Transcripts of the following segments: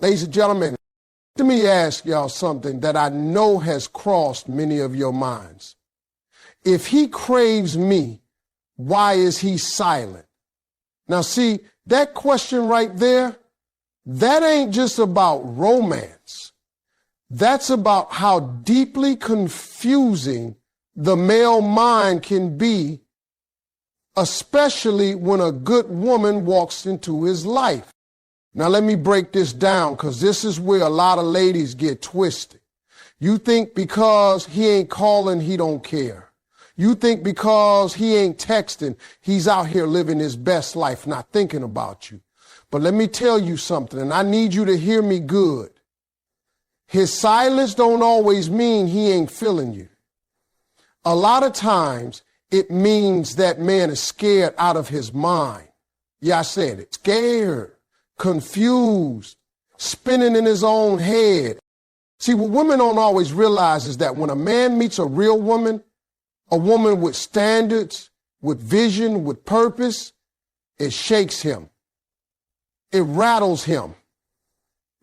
Ladies and gentlemen, let me ask y'all something that I know has crossed many of your minds. If he craves me, why is he silent? Now see, that question right there, that ain't just about romance. That's about how deeply confusing the male mind can be, especially when a good woman walks into his life. Now let me break this down, because this is where a lot of ladies get twisted. You think because he ain't calling, he don't care. You think because he ain't texting, he's out here living his best life, not thinking about you. But let me tell you something, and I need you to hear me good. His silence don't always mean he ain't feeling you. A lot of times it means that man is scared out of his mind. Yeah, I said it. Scared, confused, spinning in his own head. See, what women don't always realize is that when a man meets a real woman, a woman with standards, with vision, with purpose, it shakes him. It rattles him.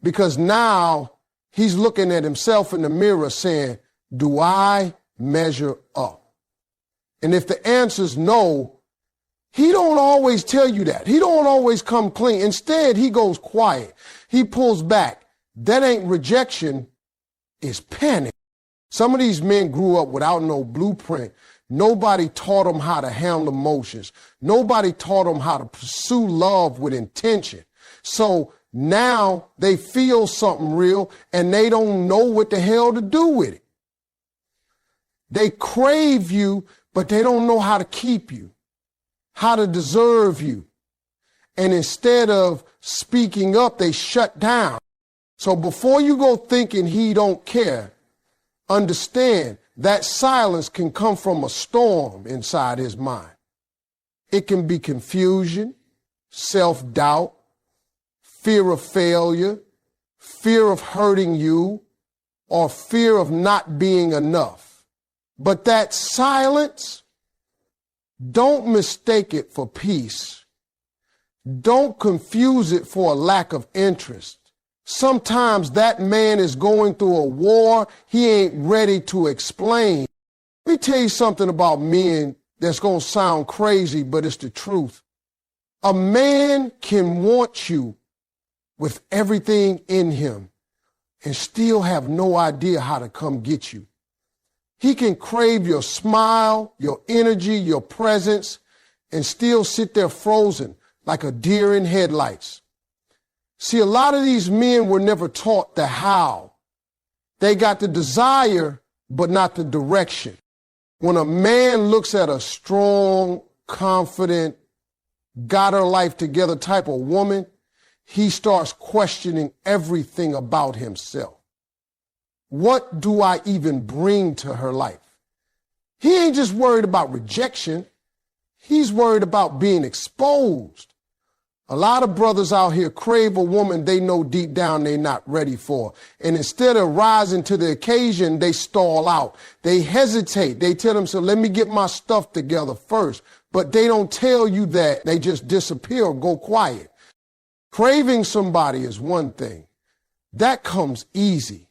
Because now he's looking at himself in the mirror saying, do I measure up? And if the answer's no, he don't always tell you that. He don't always come clean. Instead, he goes quiet. He pulls back. That ain't rejection, it's panic. Some of these men grew up without no blueprint. Nobody taught them how to handle emotions. Nobody taught them how to pursue love with intention. So now they feel something real and they don't know what the hell to do with it. They crave you, but they don't know how to keep you, how to deserve you. And instead of speaking up, they shut down. So before you go thinking he don't care, understand that silence can come from a storm inside his mind. It can be confusion, self-doubt, fear of failure, fear of hurting you, or fear of not being enough. But that silence, don't mistake it for peace. Don't confuse it for a lack of interest. Sometimes that man is going through a war he ain't ready to explain. Let me tell you something about men that's going to sound crazy, but it's the truth. A man can want you with everything in him and still have no idea how to come get you. He can crave your smile, your energy, your presence, and still sit there frozen like a deer in headlights. See, a lot of these men were never taught the how. They got the desire, but not the direction. When a man looks at a strong, confident, got her life together type of woman, he starts questioning everything about himself. What do I even bring to her life? He ain't just worried about rejection. He's worried about being exposed. A lot of brothers out here crave a woman they know deep down they're not ready for. And instead of rising to the occasion, they stall out. They hesitate. They tell themselves, let me get my stuff together first. But they don't tell you that. They just disappear or go quiet. Craving somebody is one thing. That comes easy.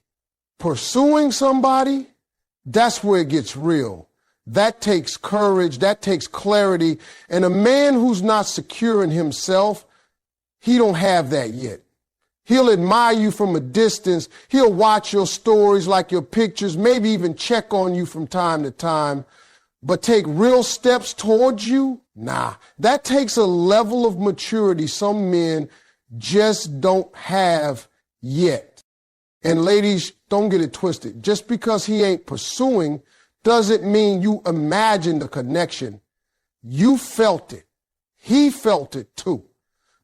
Pursuing somebody, that's where it gets real. That takes courage, that takes clarity. And a man who's not secure in himself, he don't have that yet. He'll admire you from a distance. He'll watch your stories, like your pictures, maybe even check on you from time to time. But take real steps towards you? Nah, that takes a level of maturity some men just don't have yet. And ladies, don't get it twisted. Just because he ain't pursuing doesn't mean you imagine the connection. You felt it. He felt it too.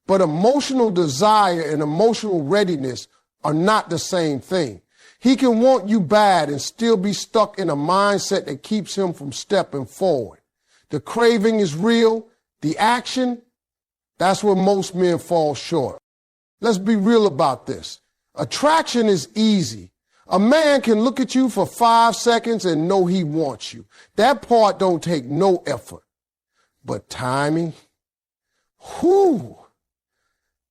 But emotional desire and emotional readiness are not the same thing. He can want you bad and still be stuck in a mindset that keeps him from stepping forward. The craving is real. The action, that's where most men fall short. Let's be real about this. Attraction is easy. A man can look at you for 5 seconds and know he wants you. That part don't take no effort. But timing,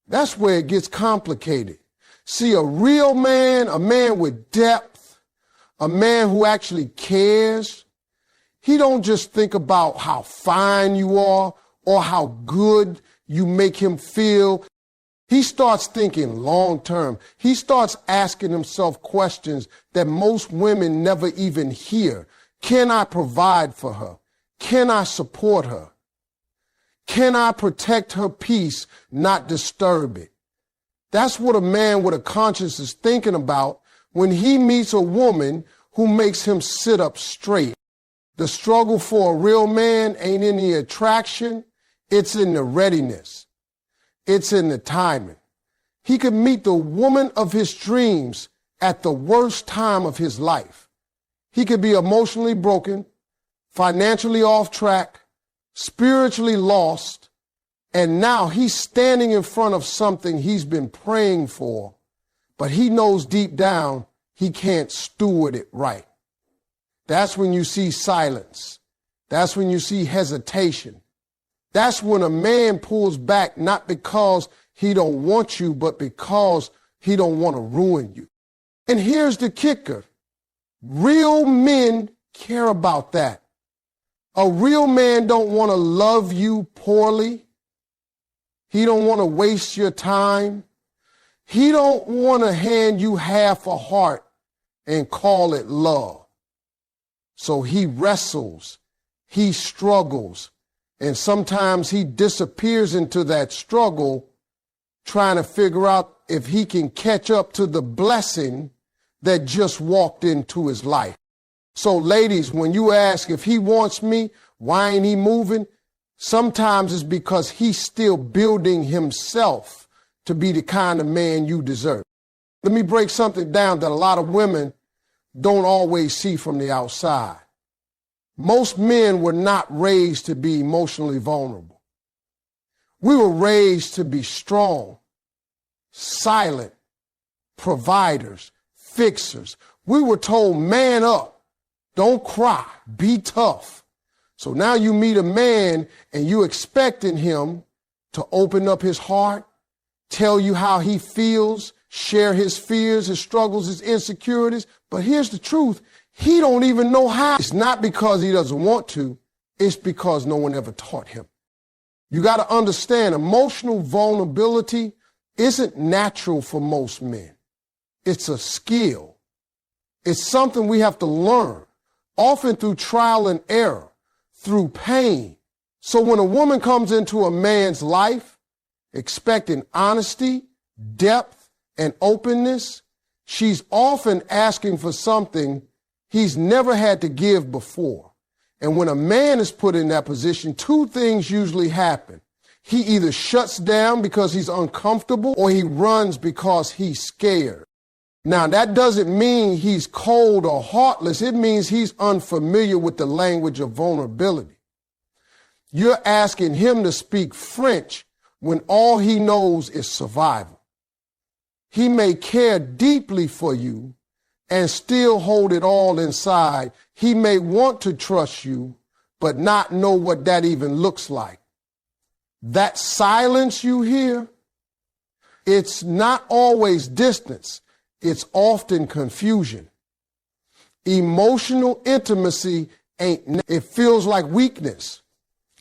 that's where it gets complicated. See, a real man, a man with depth, a man who actually cares, he don't just think about how fine you are or how good you make him feel. He starts thinking long term. He starts asking himself questions that most women never even hear. Can I provide for her? Can I support her? Can I protect her peace, not disturb it? That's what a man with a conscience is thinking about when he meets a woman who makes him sit up straight. The struggle for a real man ain't in the attraction, it's in the readiness. It's in the timing. He could meet the woman of his dreams at the worst time of his life. He could be emotionally broken, financially off track, spiritually lost, and now he's standing in front of something he's been praying for, but he knows deep down he can't steward it right. That's when you see silence. That's when you see hesitation. That's when a man pulls back, not because he don't want you, but because he don't want to ruin you. And here's the kicker. Real men care about that. A real man don't want to love you poorly. He don't want to waste your time. He don't want to hand you half a heart and call it love. So he wrestles, he struggles, and sometimes he disappears into that struggle trying to figure out if he can catch up to the blessing that just walked into his life. So ladies, when you ask if he wants me, why ain't he moving? Sometimes it's because he's still building himself to be the kind of man you deserve. Let me break something down that a lot of women don't always see from the outside. Most men were not raised to be emotionally vulnerable. We were raised to be strong, silent, providers, fixers. We were told, man up, don't cry, be tough. So now you meet a man and you expecting him to open up his heart, tell you how he feels, share his fears, his struggles, his insecurities. But here's the truth. He don't even know how. It's not because he doesn't want to. It's because no one ever taught him. You got to understand, emotional vulnerability isn't natural for most men. It's a skill. It's something we have to learn, often through trial and error, through pain. So when a woman comes into a man's life expecting honesty, depth, and openness, she's often asking for something he's never had to give before. And when a man is put in that position, two things usually happen. He either shuts down because he's uncomfortable or he runs because he's scared. Now, that doesn't mean he's cold or heartless. It means he's unfamiliar with the language of vulnerability. You're asking him to speak French when all he knows is survival. He may care deeply for you and still hold it all inside. He may want to trust you, but not know what that even looks like. That silence you hear, it's not always distance. It's often confusion. Emotional intimacy it feels like weakness,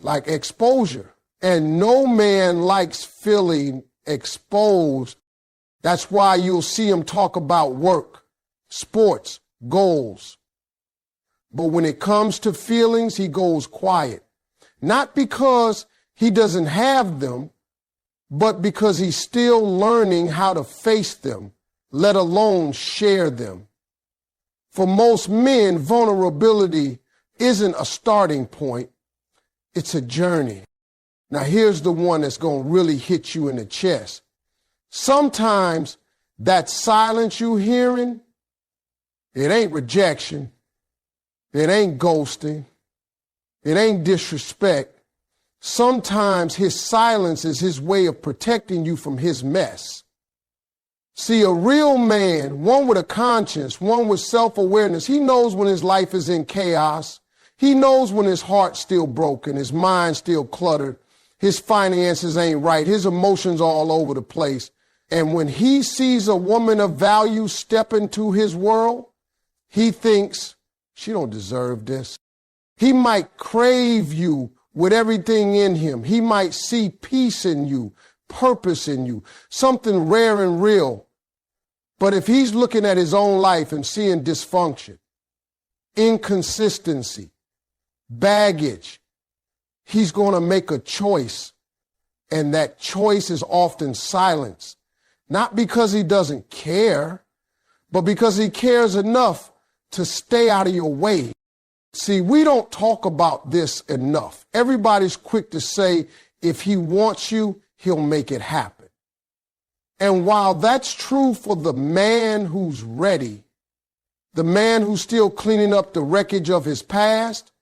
like exposure. And no man likes feeling exposed. That's why you'll see him talk about work, sports, goals. But when it comes to feelings, he goes quiet. Not because he doesn't have them, but because he's still learning how to face them, let alone share them. For most men, vulnerability isn't a starting point, it's a journey. Now here's the one that's going to really hit you in the chest. Sometimes that silence you're hearing, it ain't rejection, it ain't ghosting, it ain't disrespect. Sometimes his silence is his way of protecting you from his mess. See, a real man, one with a conscience, one with self-awareness, he knows when his life is in chaos. He knows when his heart's still broken, his mind's still cluttered, his finances ain't right, his emotions all over the place. And when he sees a woman of value step into his world, he thinks, she don't deserve this. He might crave you with everything in him. He might see peace in you, purpose in you, something rare and real. But if he's looking at his own life and seeing dysfunction, inconsistency, baggage, he's going to make a choice. And that choice is often silence. Not because he doesn't care, but because he cares enough to stay out of your way. See, we don't talk about this enough. Everybody's quick to say, if he wants you, he'll make it happen. And while that's true for the man who's ready, the man who's still cleaning up the wreckage of his past,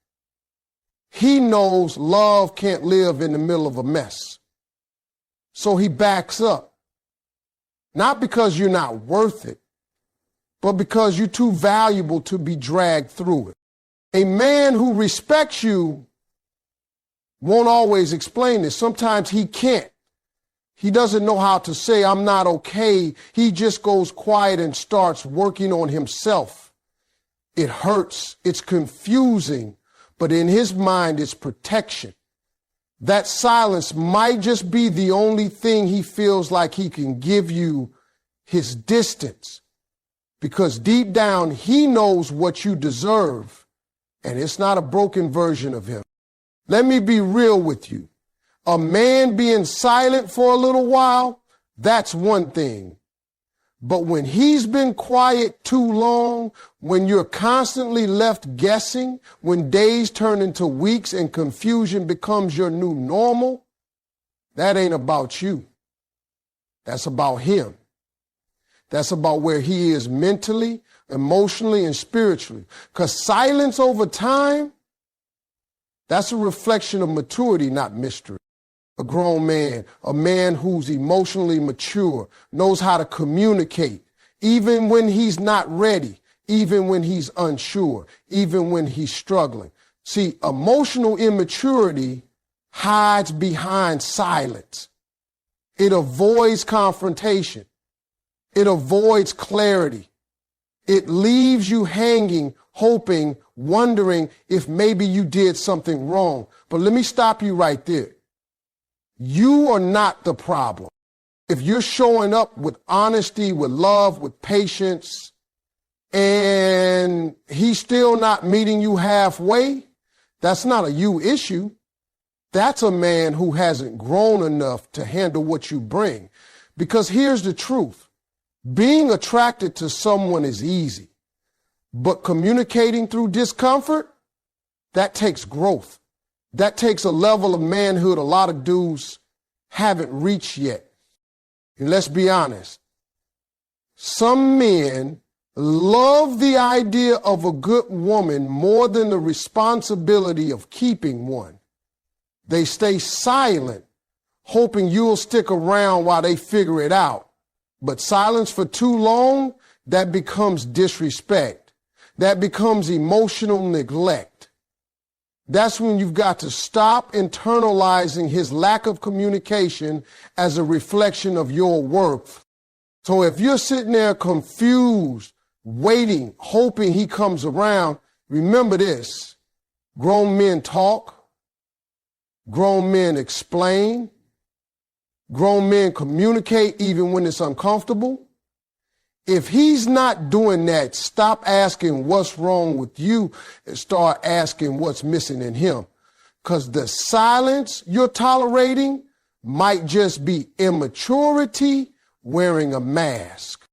he knows love can't live in the middle of a mess. So he backs up. Not because you're not worth it, but because you're too valuable to be dragged through it. A man who respects you won't always explain this. Sometimes he can't. He doesn't know how to say, I'm not okay. He just goes quiet and starts working on himself. It hurts. It's confusing. But in his mind, it's protection. That silence might just be the only thing he feels like he can give you, his distance. Because deep down, he knows what you deserve. And it's not a broken version of him. Let me be real with you. A man being silent for a little while, that's one thing. But when he's been quiet too long, when you're constantly left guessing, when days turn into weeks and confusion becomes your new normal, that ain't about you. That's about him. That's about where he is mentally, emotionally, and spiritually. Because silence over time, that's a reflection of maturity, not mystery. A grown man, a man who's emotionally mature, knows how to communicate, even when he's not ready, even when he's unsure, even when he's struggling. See, emotional immaturity hides behind silence. It avoids confrontation. It avoids clarity. It leaves you hanging, hoping, wondering if maybe you did something wrong. But let me stop you right there. You are not the problem. If you're showing up with honesty, with love, with patience, and he's still not meeting you halfway, that's not a you issue. That's a man who hasn't grown enough to handle what you bring. Because here's the truth. Being attracted to someone is easy, but communicating through discomfort, that takes growth. That takes a level of manhood a lot of dudes haven't reached yet. And let's be honest. Some men love the idea of a good woman more than the responsibility of keeping one. They stay silent, hoping you'll stick around while they figure it out. But silence for too long, that becomes disrespect. That becomes emotional neglect. That's when you've got to stop internalizing his lack of communication as a reflection of your worth. So if you're sitting there confused, waiting, hoping he comes around, remember this. Grown men talk. Grown men explain. Grown men communicate even when it's uncomfortable. If he's not doing that, stop asking what's wrong with you and start asking what's missing in him. Because the silence you're tolerating might just be immaturity wearing a mask.